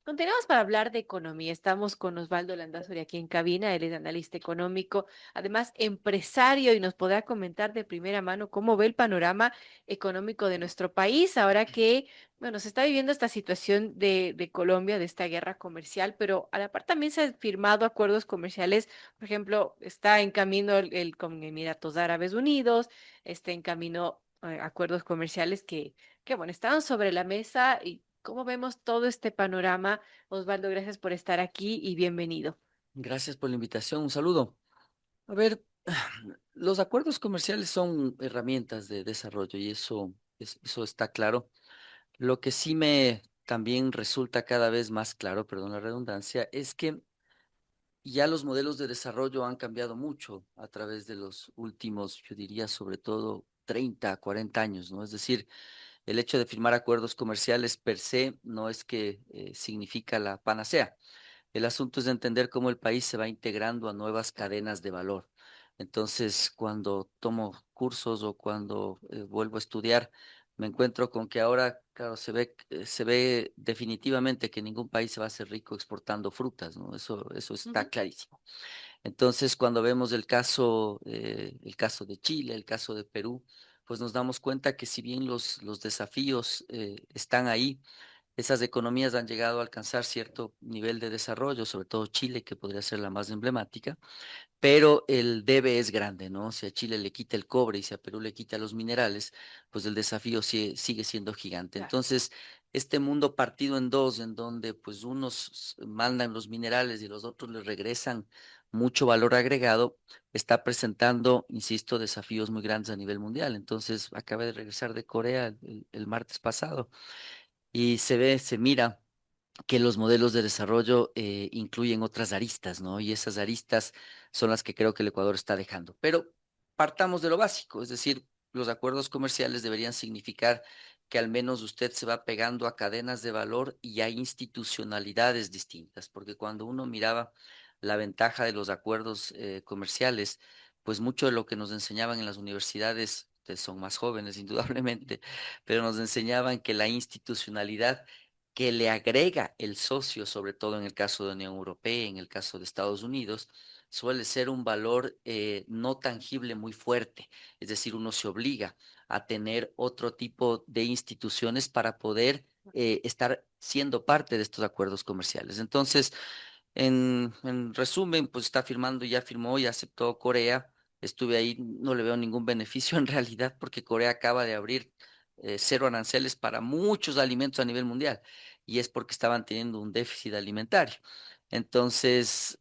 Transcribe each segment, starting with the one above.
Continuamos para hablar de economía. Estamos con Osvaldo Landazuri aquí en cabina. Él es analista económico, además empresario, y nos podrá comentar de primera mano cómo ve el panorama económico de nuestro país ahora que, bueno, se está viviendo esta situación de Colombia, de esta guerra comercial, pero a la par también se han firmado acuerdos comerciales. Por ejemplo, está en camino el con Emiratos Árabes Unidos, está en camino acuerdos comerciales que, bueno, estaban sobre la mesa. Y ¿cómo vemos todo este panorama? Osvaldo, gracias por estar aquí y bienvenido. Gracias por la invitación. Un saludo. A ver, los acuerdos comerciales son herramientas de desarrollo y eso está claro. Lo que sí me también resulta cada vez más claro, perdón la redundancia, es que ya los modelos de desarrollo han cambiado mucho a través de los últimos, yo diría, sobre todo 30, 40 años, ¿no? Es decir, el hecho de firmar acuerdos comerciales per se no es que significa la panacea. El asunto es de entender cómo el país se va integrando a nuevas cadenas de valor. Entonces, cuando tomo cursos o cuando vuelvo a estudiar, me encuentro con que ahora, claro, se ve definitivamente que ningún país se va a hacer rico exportando frutas, ¿no? Eso está Ujú, clarísimo. Entonces, cuando vemos el caso de Chile, el caso de Perú, pues nos damos cuenta que si bien los desafíos están ahí, esas economías han llegado a alcanzar cierto nivel de desarrollo, sobre todo Chile, que podría ser la más emblemática, pero el debe es grande, ¿no? Si a Chile le quita el cobre y si a Perú le quita los minerales, pues el desafío sigue siendo gigante. claro. Entonces, este mundo partido en dos, en donde pues unos mandan los minerales y los otros les regresan mucho valor agregado, está presentando, insisto, desafíos muy grandes a nivel mundial. Entonces, acabé de regresar de Corea el martes pasado y se mira que los modelos de desarrollo incluyen otras aristas, ¿no? Y esas aristas son las que creo que el Ecuador está dejando. Pero partamos de lo básico, es decir, los acuerdos comerciales deberían significar que al menos usted se va pegando a cadenas de valor y a institucionalidades distintas, porque cuando uno miraba la ventaja de los acuerdos comerciales, pues mucho de lo que nos enseñaban en las universidades, ustedes son más jóvenes indudablemente, pero nos enseñaban que la institucionalidad que le agrega el socio, sobre todo en el caso de Unión Europea, en el caso de Estados Unidos, suele ser un valor no tangible muy fuerte. Es decir, uno se obliga a tener otro tipo de instituciones para poder estar siendo parte de estos acuerdos comerciales. Entonces, en resumen, pues está firmando, ya firmó, ya aceptó Corea. Estuve ahí, no le veo ningún beneficio en realidad porque Corea acaba de abrir cero aranceles para muchos alimentos a nivel mundial y es porque estaban teniendo un déficit alimentario. Entonces,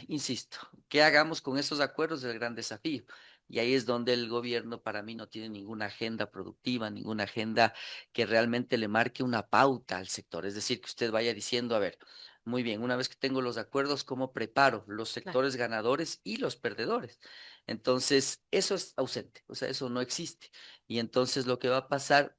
insisto, ¿qué hagamos con esos acuerdos? Es el gran desafío. Y ahí es donde el gobierno para mí no tiene ninguna agenda productiva, ninguna agenda que realmente le marque una pauta al sector. Es decir, que usted vaya diciendo, a ver, muy bien, una vez que tengo los acuerdos, ¿cómo preparo los Claro. sectores ganadores y los perdedores? Entonces, eso es ausente, o sea, eso no existe. Y entonces lo que va a pasar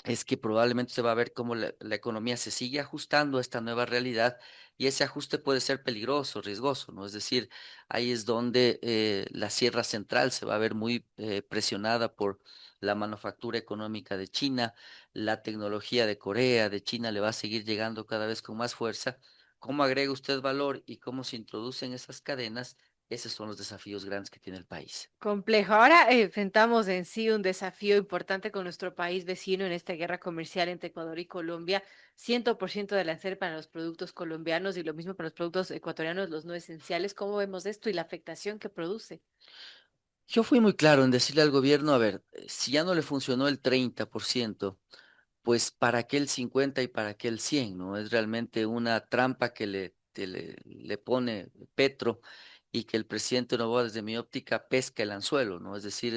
es que probablemente se va a ver cómo la economía se sigue ajustando a esta nueva realidad y ese ajuste puede ser peligroso, riesgoso, ¿no? Es decir, ahí es donde la Sierra Central se va a ver muy presionada por la manufactura económica de China, la tecnología de Corea, de China le va a seguir llegando cada vez con más fuerza. ¿Cómo agrega usted valor y cómo se introducen esas cadenas? Esos son los desafíos grandes que tiene el país. Complejo. Ahora enfrentamos en sí un desafío importante con nuestro país vecino en esta guerra comercial entre Ecuador y Colombia. 100% de arancel para los productos colombianos y lo mismo para los productos ecuatorianos, los no esenciales. ¿Cómo vemos esto y la afectación que produce? Yo fui muy claro en decirle al gobierno, a ver, si ya no le funcionó el 30%, pues ¿para qué el 50 y para qué el 100? ¿No? Es realmente una trampa que le pone Petro y que el presidente Noboa, desde mi óptica, pesca el anzuelo, ¿no? Es decir,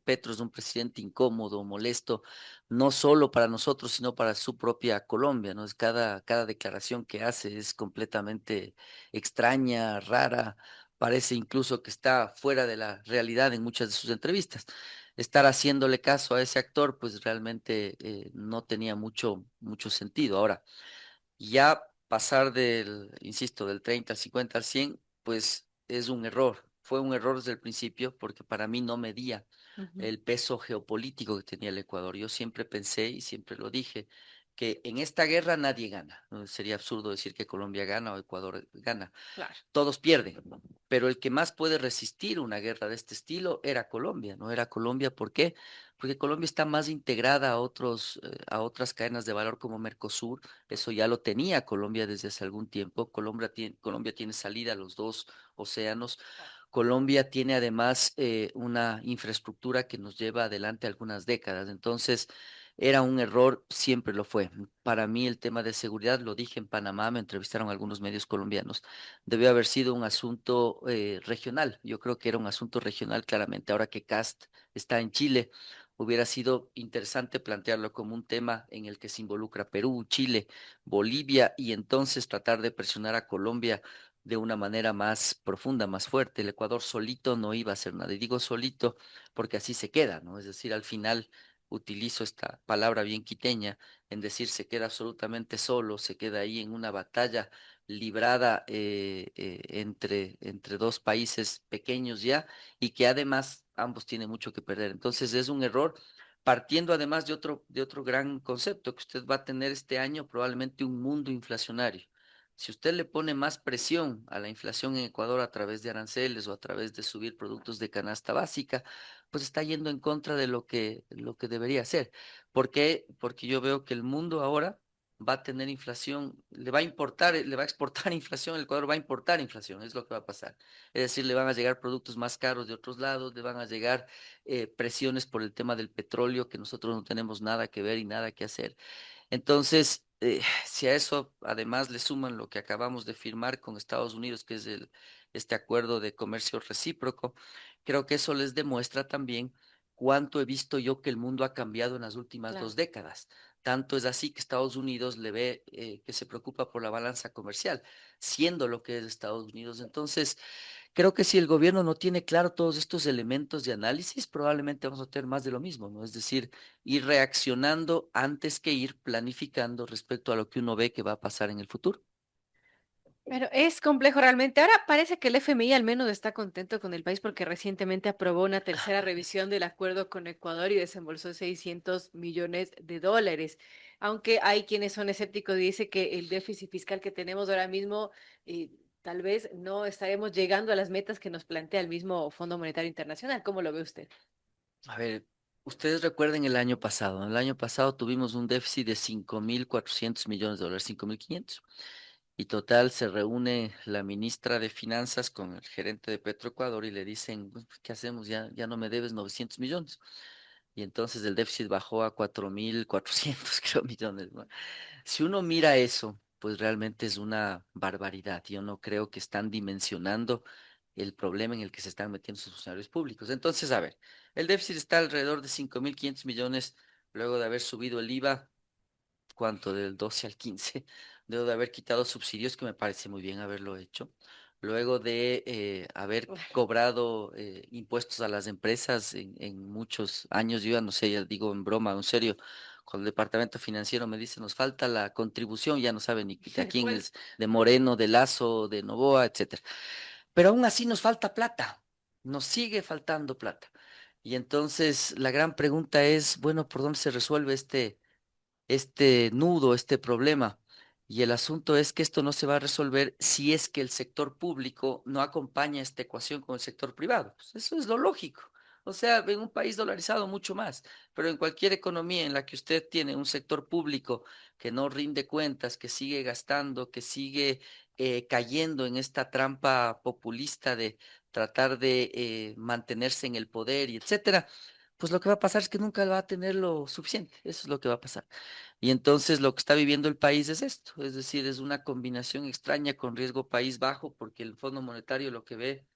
Petro es un presidente incómodo, molesto, no solo para nosotros, sino para su propia Colombia, ¿no? Cada declaración que hace es completamente extraña, rara, parece incluso que está fuera de la realidad en muchas de sus entrevistas estar haciéndole caso a ese actor, pues realmente no tenía mucho sentido. Ahora, ya pasar insisto, del 30 al 50 al 100, pues es un error. Fue un error desde el principio porque para mí no medía Ujú. el peso geopolítico que tenía el Ecuador. Yo siempre pensé y siempre lo dije que en esta guerra nadie gana. ¿No? Sería absurdo decir que Colombia gana o Ecuador gana. Claro. Todos pierden, ¿no? Pero el que más puede resistir una guerra de este estilo era Colombia, ¿no? Era Colombia, ¿por qué? Porque Colombia está más integrada a otras cadenas de valor como Mercosur, eso ya lo tenía Colombia desde hace algún tiempo. Colombia tiene salida a los dos océanos. Colombia tiene además una infraestructura que nos lleva adelante algunas décadas. Entonces, era un error, siempre lo fue. Para mí el tema de seguridad, lo dije en Panamá, me entrevistaron algunos medios colombianos, debió haber sido un asunto regional. Yo creo que era un asunto regional claramente. Ahora que Cast está en Chile, hubiera sido interesante plantearlo como un tema en el que se involucra Perú, Chile, Bolivia y entonces tratar de presionar a Colombia de una manera más profunda, más fuerte. El Ecuador solito no iba a hacer nada. Y digo solito porque así se queda, ¿no? Es decir, al final utilizo esta palabra bien quiteña en decir se queda absolutamente solo, se queda ahí en una batalla librada entre dos países pequeños ya y que además ambos tienen mucho que perder. Entonces es un error partiendo además de otro gran concepto que usted va a tener este año, probablemente un mundo inflacionario. Si usted le pone más presión a la inflación en Ecuador a través de aranceles o a través de subir productos de canasta básica, pues está yendo en contra de lo que debería hacer. ¿Por qué? Porque yo veo que el mundo ahora va a tener inflación, le va a importar, le va a exportar inflación, el Ecuador va a importar inflación, es lo que va a pasar. Es decir, le van a llegar productos más caros de otros lados, le van a llegar presiones por el tema del petróleo, que nosotros no tenemos nada que ver y nada que hacer. Entonces, si a eso además le suman lo que acabamos de firmar con Estados Unidos, que es este acuerdo de comercio recíproco, creo que eso les demuestra también cuánto he visto yo que el mundo ha cambiado en las últimas Claro. 2 décadas. Tanto es así que Estados Unidos le ve que se preocupa por la balanza comercial, siendo lo que es Estados Unidos. Entonces, creo que si el gobierno no tiene claro todos estos elementos de análisis, probablemente vamos a tener más de lo mismo, ¿no? Es decir, ir reaccionando antes que ir planificando respecto a lo que uno ve que va a pasar en el futuro. Pero es complejo realmente. Ahora parece que el FMI al menos está contento con el país porque recientemente aprobó una tercera revisión del acuerdo con Ecuador y desembolsó 600 millones de dólares. Aunque hay quienes son escépticos y dicen que el déficit fiscal que tenemos ahora mismo, eh, tal vez no estaremos llegando a las metas que nos plantea el mismo Fondo Monetario Internacional. ¿Cómo lo ve usted? A ver, ustedes recuerden el año pasado. ¿No? El año pasado tuvimos un déficit de 5.400 millones de dólares, 5.500. Y total, se reúne la ministra de Finanzas con el gerente de Petroecuador y le dicen, "Pues, ¿qué hacemos? Ya no me debes 900 millones. Y entonces el déficit bajó a 4.400 creo, millones, ¿no? Si uno mira eso, pues realmente es una barbaridad. Yo no creo que están dimensionando el problema en el que se están metiendo sus funcionarios públicos. Entonces, a ver, el déficit está alrededor de 5.500 millones luego de haber subido el IVA. ¿Cuánto? Del 12 al 15. Luego de haber quitado subsidios, que me parece muy bien haberlo hecho. Luego de haber cobrado impuestos a las empresas en muchos años, yo ya no sé, ya digo en broma, en serio, cuando el departamento financiero me dice nos falta la contribución, ya no sabe ni de a quién ¿Cuál? es, de Moreno, de Lazo, de Novoa, etcétera. Pero aún así nos falta plata, nos sigue faltando plata. Y entonces la gran pregunta es, bueno, ¿por dónde se resuelve este nudo, este problema? Y el asunto es que esto no se va a resolver si es que el sector público no acompaña esta ecuación con el sector privado. Pues eso es lo lógico. O sea, en un país dolarizado mucho más, pero en cualquier economía en la que usted tiene un sector público que no rinde cuentas, que sigue gastando, que sigue cayendo en esta trampa populista de tratar de mantenerse en el poder y etcétera, pues lo que va a pasar es que nunca va a tener lo suficiente. Eso es lo que va a pasar. Y entonces lo que está viviendo el país es esto, es decir, es una combinación extraña con riesgo país bajo, porque el Fondo Monetario lo que ve,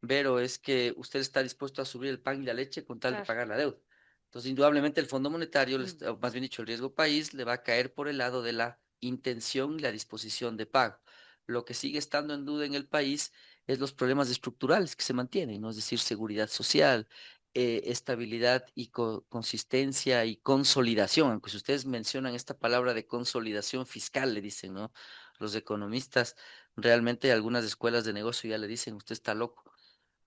Vero, es que usted está dispuesto a subir el pan y la leche con tal de Claro. pagar la deuda. Entonces, indudablemente el Fondo Monetario, Mm. o más bien dicho, el riesgo país, le va a caer por el lado de la intención y la disposición de pago. Lo que sigue estando en duda en el país es los problemas estructurales que se mantienen, ¿no? Es decir, seguridad social, estabilidad y consistencia y consolidación, aunque si ustedes mencionan esta palabra de consolidación fiscal, le dicen, ¿no? Los economistas, realmente algunas escuelas de negocio ya le dicen, usted está loco.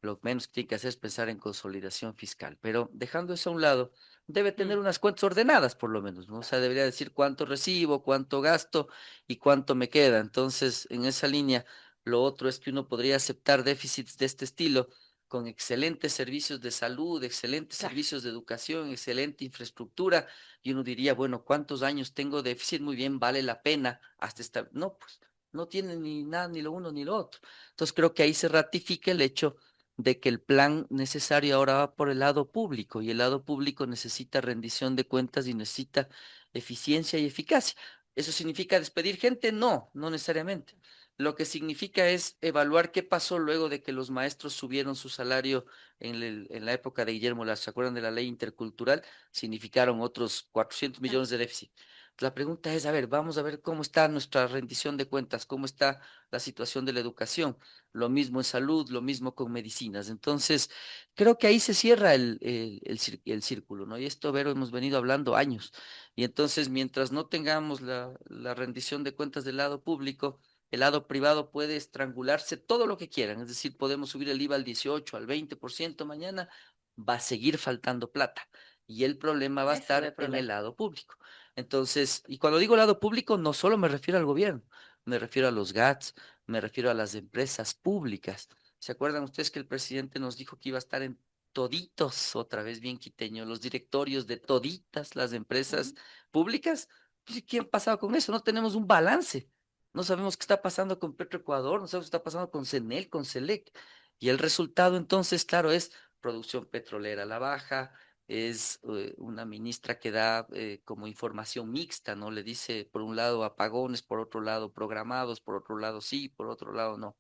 Lo menos que tiene que hacer es pensar en consolidación fiscal. Pero dejando eso a un lado, debe tener Mm. unas cuentas ordenadas por lo menos, ¿no? O sea, debería decir cuánto recibo, cuánto gasto y cuánto me queda. Entonces, en esa línea, lo otro es que uno podría aceptar déficits de este estilo con excelentes servicios de salud, excelentes Claro. servicios de educación, excelente infraestructura, y uno diría, bueno, ¿cuántos años tengo déficit? Muy bien, vale la pena hasta esta... No, pues no tiene ni nada, ni lo uno ni lo otro. Entonces creo que ahí se ratifica el hecho de que el plan necesario ahora va por el lado público y el lado público necesita rendición de cuentas y necesita eficiencia y eficacia. ¿Eso significa despedir gente? No, no necesariamente. Lo que significa es evaluar qué pasó luego de que los maestros subieron su salario en la época de Guillermo Lazo. ¿Se acuerdan de la ley intercultural? Significaron otros 400 Ah, millones de déficit. La pregunta es, a ver, vamos a ver cómo está nuestra rendición de cuentas, cómo está la situación de la educación, lo mismo en salud, lo mismo con medicinas. Entonces, creo que ahí se cierra el círculo, ¿no? Y esto, Vero, hemos venido hablando años. Y entonces, mientras no tengamos la rendición de cuentas del lado público, el lado privado puede estrangularse todo lo que quieran. Es decir, podemos subir el IVA al 18, al 20% mañana, va a seguir faltando plata. Y el problema va a ese es el estar en el problema. lado público. Entonces, y cuando digo lado público, no solo me refiero al gobierno, me refiero a los GATS, me refiero a las empresas públicas. ¿Se acuerdan ustedes que el presidente nos dijo que iba a estar en toditos, otra vez bien quiteño, los directorios de toditas las empresas Ujú. públicas? Pues, ¿y ¿qué ha pasado con eso? No tenemos un balance. No sabemos qué está pasando con Petroecuador, no sabemos qué está pasando con CENEL, con SELEC. Y el resultado entonces, claro, es producción petrolera a la baja, es una ministra que da como información mixta, ¿no? Le dice por un lado apagones, por otro lado programados, por otro lado sí, por otro lado no.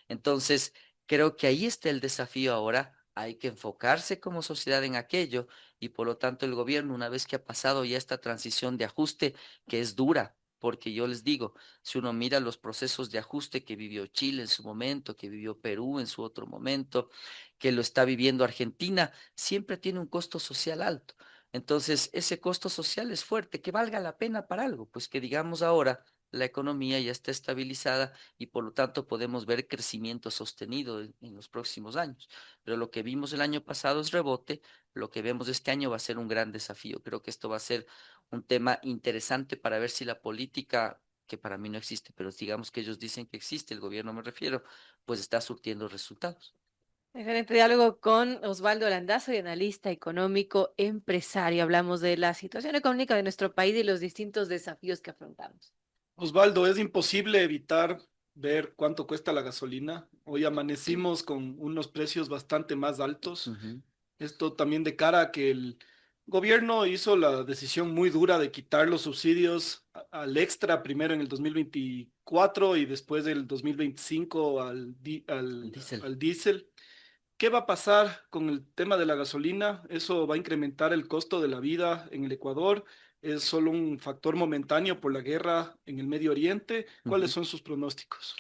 Entonces, creo que ahí está el desafío ahora. Hay que enfocarse como sociedad en aquello y por lo tanto el gobierno, una vez que ha pasado ya esta transición de ajuste, que es dura, porque yo les digo, si uno mira los procesos de ajuste que vivió Chile en su momento, que vivió Perú en su otro momento, que lo está viviendo Argentina, siempre tiene un costo social alto. Entonces, ese costo social es fuerte, que valga la pena para algo, pues que digamos ahora la economía ya está estabilizada y por lo tanto podemos ver crecimiento sostenido en los próximos años. Pero lo que vimos el año pasado es rebote, lo que vemos este año va a ser un gran desafío. Creo que esto va a ser un tema interesante para ver si la política, que para mí no existe, pero digamos que ellos dicen que existe, el gobierno me refiero, pues está surtiendo resultados. Excelente diálogo con Osvaldo Landazzo, y analista económico empresario. Hablamos de la situación económica de nuestro país y los distintos desafíos que afrontamos. Osvaldo, es imposible evitar ver cuánto cuesta la gasolina. Hoy amanecimos con unos precios bastante más altos. Ujú, Esto también de cara a que el gobierno hizo la decisión muy dura de quitar los subsidios al extra primero en el 2024 y después del 2025 el diésel. al diésel. ¿Qué va a pasar con el tema de la gasolina? ¿Eso va a incrementar el costo de la vida en el Ecuador? ¿Es solo un factor momentáneo por la guerra en el Medio Oriente? ¿Cuáles Ujú. son sus pronósticos?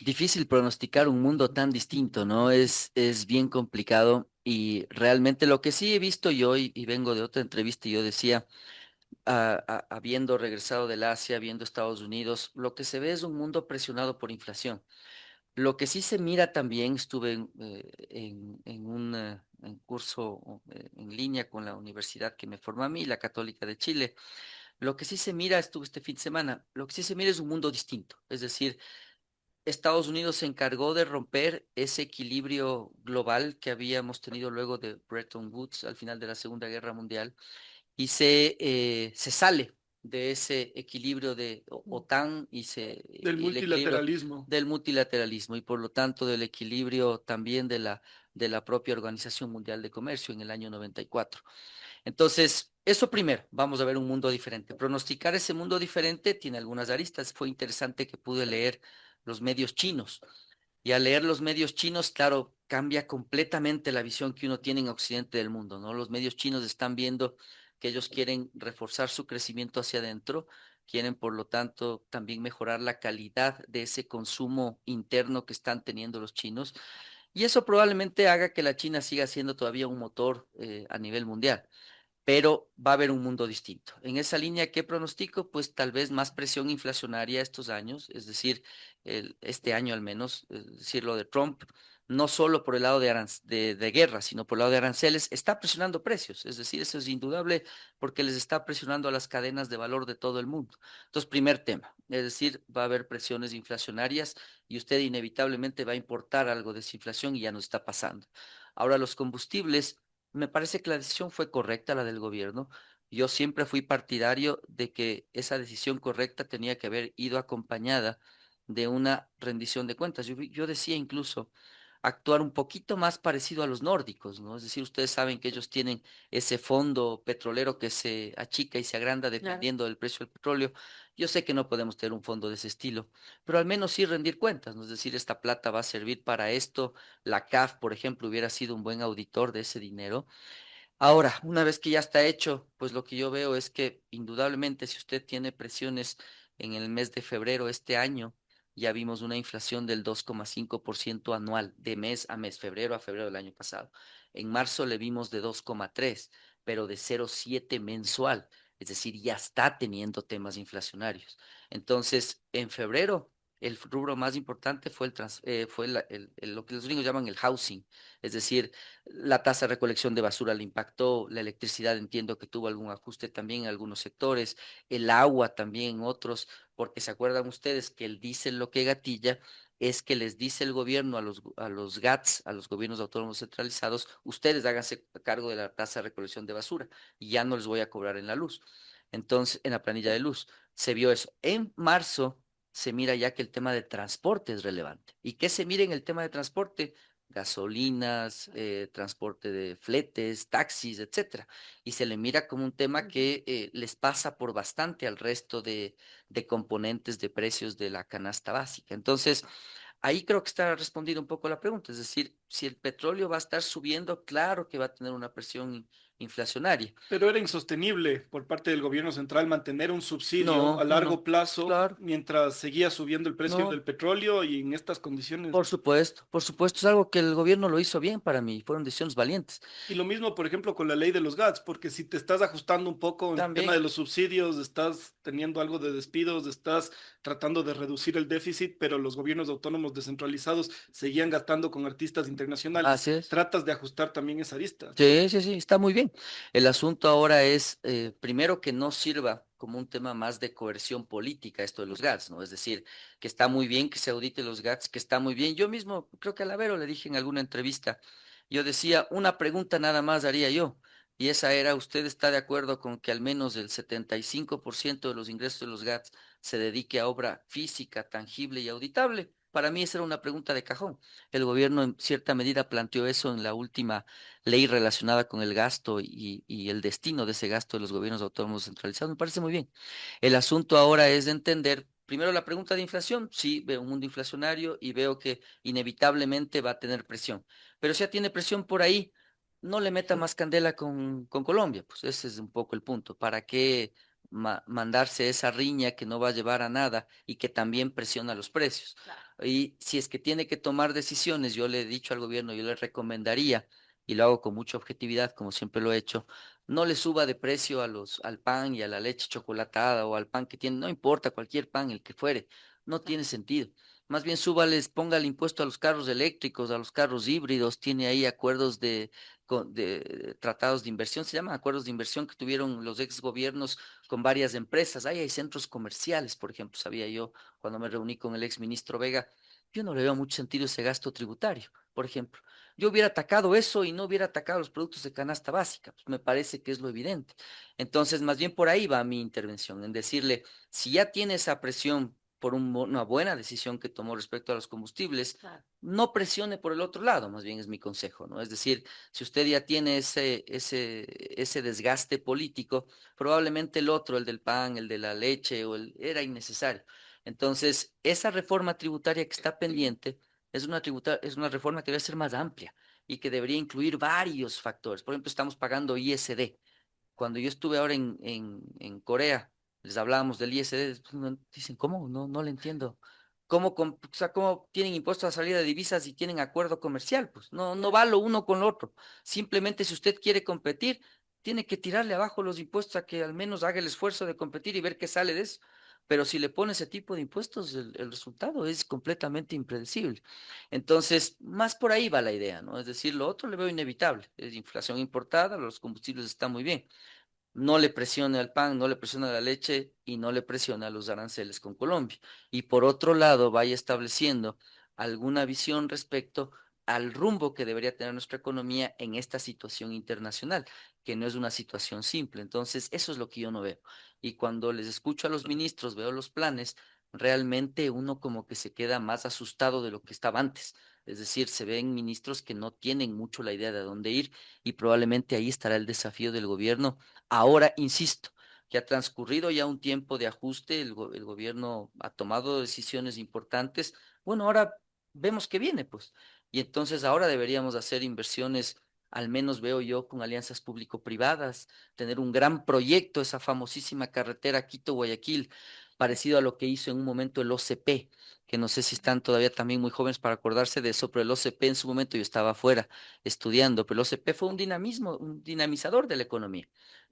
Difícil pronosticar un mundo tan distinto, ¿no? Es bien complicado y realmente lo que sí he visto yo y vengo de otra entrevista y yo decía, habiendo regresado del Asia, viendo Estados Unidos, lo que se ve es un mundo presionado por inflación. Lo que sí se mira también, estuve en un en curso en línea con la universidad que me formó a mí, la Católica de Chile. Lo que sí se mira, estuve este fin de semana, lo que sí se mira es un mundo distinto. Es decir, Estados Unidos se encargó de romper ese equilibrio global que habíamos tenido luego de Bretton Woods al final de la Segunda Guerra Mundial y se sale de ese equilibrio de OTAN Del y el equilibrio multilateralismo. del multilateralismo y por lo tanto del equilibrio también de la propia Organización Mundial de Comercio en el año 94. Entonces, eso primero, vamos a ver un mundo diferente. Pronosticar ese mundo diferente tiene algunas aristas. Fue interesante que pude leer los medios chinos. Y al leer los medios chinos, claro, cambia completamente la visión que uno tiene en Occidente del mundo, ¿no? Los medios chinos están viendo que ellos quieren reforzar su crecimiento hacia adentro, quieren, por lo tanto, también mejorar la calidad de ese consumo interno que están teniendo los chinos. Y eso probablemente haga que la China siga siendo todavía un motor a nivel mundial, pero va a haber un mundo distinto. En esa línea, ¿qué pronostico? Pues tal vez más presión inflacionaria estos años, es decir, este año al menos, es decir, lo de Trump no solo por el lado de guerra, sino por el lado de aranceles, está presionando precios. Es decir, eso es indudable porque les está presionando a las cadenas de valor de todo el mundo. Entonces, primer tema, es decir, va a haber presiones inflacionarias y usted inevitablemente va a importar algo de esa inflación y ya nos está pasando. Ahora, los combustibles, me parece que la decisión fue correcta, la del gobierno. Yo siempre fui partidario de que esa decisión correcta tenía que haber ido acompañada de una rendición de cuentas. Yo decía incluso actuar un poquito más parecido a los nórdicos, ¿no? Es decir, ustedes saben que ellos tienen ese fondo petrolero que se achica y se agranda Claro. dependiendo del precio del petróleo. Yo sé que no podemos tener un fondo de ese estilo, pero al menos sí rendir cuentas, ¿no? Es decir, esta plata va a servir para esto. La CAF, por ejemplo, hubiera sido un buen auditor de ese dinero. Ahora, una vez que ya está hecho, pues lo que yo veo es que indudablemente si usted tiene presiones en el mes de febrero este año, ya vimos una inflación del 2,5% anual, de mes a mes, febrero a febrero del año pasado. En marzo le vimos de 2,3, pero de 0,7 mensual. Es decir, ya está teniendo temas inflacionarios. Entonces, en febrero, el rubro más importante fue, lo que los gringos llaman el housing, es decir, la tasa de recolección de basura le impactó, la electricidad entiendo que tuvo algún ajuste también en algunos sectores, el agua también en otros, porque se acuerdan ustedes que el diésel lo que gatilla es que les dice el gobierno a los GATS, a los gobiernos autónomos centralizados, ustedes háganse cargo de la tasa de recolección de basura y ya no les voy a cobrar en la luz. Entonces, en la planilla de luz, se vio eso. En marzo se mira ya que el tema de transporte es relevante. ¿Y qué se mira en el tema de transporte? Gasolinas, transporte de fletes, taxis, etcétera. Y se le mira como un tema Ujú. que les pasa por bastante al resto de componentes de precios de la canasta básica. Entonces, ahí creo que está respondido un poco la pregunta. Es decir, si el petróleo va a estar subiendo, claro que va a tener una presión inflacionaria. Pero era insostenible por parte del gobierno central mantener un subsidio a No, no, largo no. plazo Claro, mientras seguía subiendo el precio no. del petróleo y en estas condiciones. Por supuesto, es algo que el gobierno lo hizo bien para mí, fueron decisiones valientes. Y lo mismo, por ejemplo, con la ley de los GATS, porque si te estás ajustando un poco en el tema de También. los subsidios, estás teniendo algo de despidos, estás tratando de reducir el déficit, pero los gobiernos autónomos descentralizados seguían gastando con artistas internacionales. Así es. Tratas de ajustar también esa arista. Sí, sí, sí, está muy bien. El asunto ahora es, primero, que no sirva como un tema más de coerción política esto de los GATS, ¿no? Es decir, que está muy bien que se audite los GATS, que está muy bien. Yo mismo, creo que a Lavero le dije en alguna entrevista, yo decía, una pregunta nada más haría yo, y esa era, ¿usted está de acuerdo con que al menos el 75% de los ingresos de los GATS se dedique a obra física, tangible y auditable? Para mí esa era una pregunta de cajón. El gobierno en cierta medida planteó eso en la última ley relacionada con el gasto y el destino de ese gasto de los gobiernos autónomos centralizados. Me parece muy bien. El asunto ahora es de entender, primero la pregunta de inflación. Sí, veo un mundo inflacionario y veo que inevitablemente va a tener presión. Pero si ya tiene presión por ahí, no le meta más candela con Colombia. Pues ese es un poco el punto. ¿Para qué mandarse esa riña que no va a llevar a nada y que también presiona los precios? Claro. Y si es que tiene que tomar decisiones, yo le he dicho al gobierno, yo le recomendaría, y lo hago con mucha objetividad, como siempre lo he hecho, no le suba de precio al pan y a la leche chocolatada o al pan que tiene, no importa, cualquier pan, el que fuere, no Claro. tiene sentido. Más bien súbales, ponga el impuesto a los carros eléctricos, a los carros híbridos, tiene ahí acuerdos de tratados de inversión, se llaman acuerdos de inversión que tuvieron los ex gobiernos con varias empresas. Ahí hay centros comerciales, por ejemplo, sabía yo cuando me reuní con el ex ministro Vega, yo no le veo mucho sentido ese gasto tributario, por ejemplo. Yo hubiera atacado eso y no hubiera atacado los productos de canasta básica, pues me parece que es lo evidente. Entonces, más bien por ahí va mi intervención, en decirle, si ya tiene esa presión por una buena decisión que tomó respecto a los combustibles, Claro. no presione por el otro lado, más bien es mi consejo, ¿no? Es decir, si usted ya tiene ese desgaste político, probablemente el otro, el del pan, el de la leche, era innecesario. Entonces, esa reforma tributaria que está pendiente es una reforma que debe ser más amplia y que debería incluir varios factores. Por ejemplo, estamos pagando ISD. Cuando yo estuve ahora en Corea, les hablábamos del ISD, después dicen, ¿cómo? No, no le entiendo. ¿Cómo tienen impuestos a salida de divisas y tienen acuerdo comercial? Pues no, no Claro. va lo uno con lo otro. Simplemente si usted quiere competir, tiene que tirarle abajo los impuestos a que al menos haga el esfuerzo de competir y ver qué sale de eso. pero si le pone ese tipo de impuestos, el resultado es completamente impredecible. Entonces, más por ahí va la idea, ¿no? Es decir, lo otro le veo inevitable. Es inflación importada, los combustibles están muy bien. No le presiona al pan, no le presiona a la leche y no le presiona a los aranceles con Colombia. Y por otro lado, vaya estableciendo alguna visión respecto al rumbo que debería tener nuestra economía en esta situación internacional, que no es una situación simple. Entonces, eso es lo que yo no veo. Y cuando les escucho a los ministros, veo los planes, realmente uno como que se queda más asustado de lo que estaba antes. Es decir, se ven ministros que no tienen mucho la idea de a dónde ir y probablemente ahí estará el desafío del gobierno. Ahora, insisto, que ha transcurrido ya un tiempo de ajuste, el gobierno ha tomado decisiones importantes. Bueno, ahora vemos que viene, pues. Y entonces ahora deberíamos hacer inversiones, al menos veo yo, con alianzas público-privadas, tener un gran proyecto, esa famosísima carretera Quito-Guayaquil, parecido a lo que hizo en un momento el OCP, que no sé si están todavía también muy jóvenes para acordarse de eso, pero el OCP en su momento yo estaba afuera estudiando, pero el OCP fue un dinamismo, un dinamizador de la economía.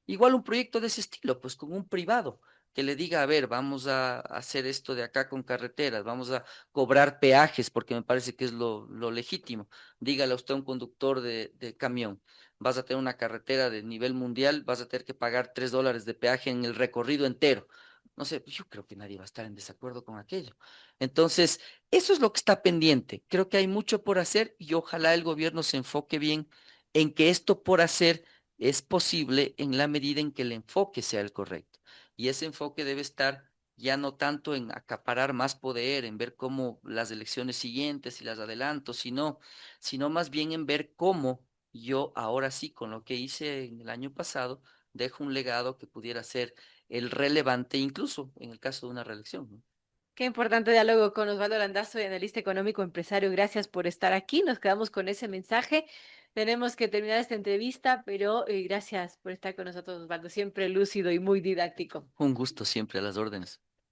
Igual un proyecto de ese estilo, pues con un privado que le diga, a ver, vamos a hacer esto de acá con carreteras, vamos a cobrar peajes, porque me parece que es lo legítimo. Dígale a usted a un conductor de camión, vas a tener una carretera de nivel mundial, vas a tener que pagar $3 de peaje en el recorrido entero. No sé, yo creo que nadie va a estar en desacuerdo con aquello. Entonces, eso es lo que está pendiente. Creo que hay mucho por hacer y ojalá el gobierno se enfoque bien en que esto por hacer es posible en la medida en que el enfoque sea el correcto. Y ese enfoque debe estar ya no tanto en acaparar más poder, en ver cómo las elecciones siguientes y las adelanto, sino más bien en ver cómo yo ahora sí, con lo que hice en el año pasado, dejo un legado que pudiera ser el relevante, incluso en el caso de una reelección, ¿no? Qué importante diálogo con Osvaldo Landazzo, analista económico empresario. Gracias por estar aquí. Nos quedamos con ese mensaje. Tenemos que terminar esta entrevista, pero gracias por estar con nosotros, Osvaldo. Siempre lúcido y muy didáctico. Un gusto siempre a las órdenes.